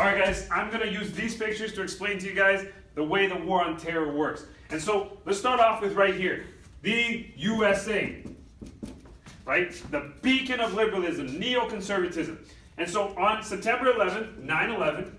Alright guys, I'm going to use these pictures to explain to you guys the way the war on terror works. And so, let's start off with right here. The USA. Right? The beacon of liberalism, neoconservatism. And so on September 11th, 9/11,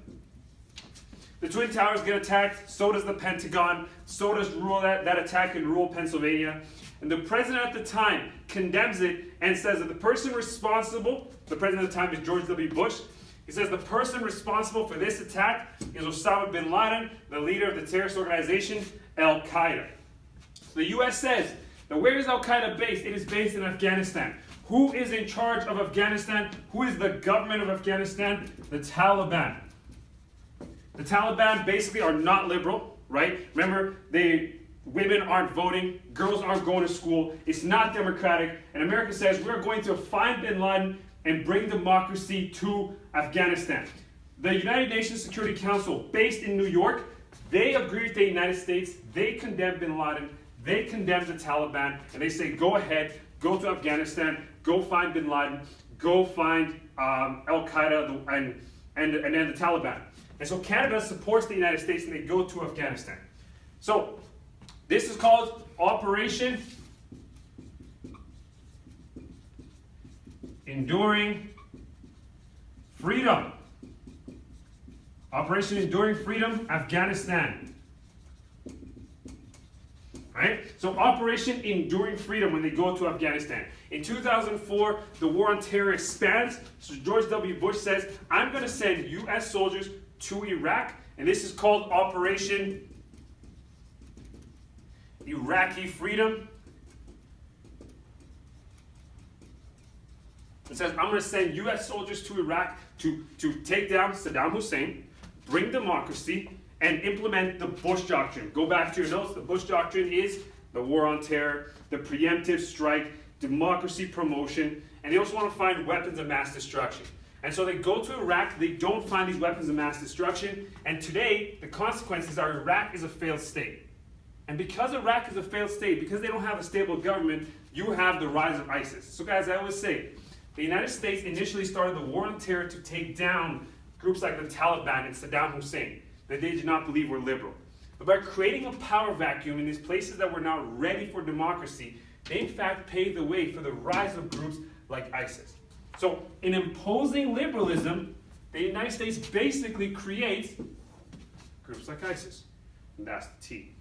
the Twin Towers get attacked, so does the Pentagon, so does that attack in rural Pennsylvania. And the president at the time condemns it and says that the person responsible, the president at the time is George W. Bush, he says the person responsible for this attack is Osama bin Laden, the leader of the terrorist organization Al-Qaeda. So the U.S. says, now where is Al-Qaeda based? It is based in Afghanistan. Who is in charge of Afghanistan? Who is the government of Afghanistan? The Taliban. The Taliban basically are not liberal, right? Remember, women aren't voting, girls aren't going to school, it's not democratic, and America says we're going to find bin Laden and bring democracy to Afghanistan. The United Nations Security Council, based in New York, they agree with the United States, they condemn bin Laden, they condemn the Taliban, and they say go ahead, go to Afghanistan, go find bin Laden, go find Al-Qaeda and then the Taliban. And so Canada supports the United States and they go to Afghanistan. So this is called Operation Enduring Freedom. Operation Enduring Freedom, Afghanistan. Right? So Operation Enduring Freedom when they go to Afghanistan. In 2004, the war on terror expands. So George W. Bush says, I'm going to send U.S. soldiers to Iraq, and this is called Operation Iraqi Freedom. It says, I'm going to send U.S. soldiers to Iraq to take down Saddam Hussein, bring democracy, and implement the Bush Doctrine. Go back to your notes. The Bush Doctrine is the war on terror, the preemptive strike, democracy promotion, and they also want to find weapons of mass destruction. And so they go to Iraq, they don't find these weapons of mass destruction, and today the consequences are Iraq is a failed state. And because Iraq is a failed state, because they don't have a stable government, you have the rise of ISIS. So guys, I always say, the United States initially started the war on terror to take down groups like the Taliban and Saddam Hussein, that they did not believe were liberal. But by creating a power vacuum in these places that were not ready for democracy, they in fact paved the way for the rise of groups like ISIS. So in imposing liberalism, the United States basically creates groups like ISIS. And that's the T.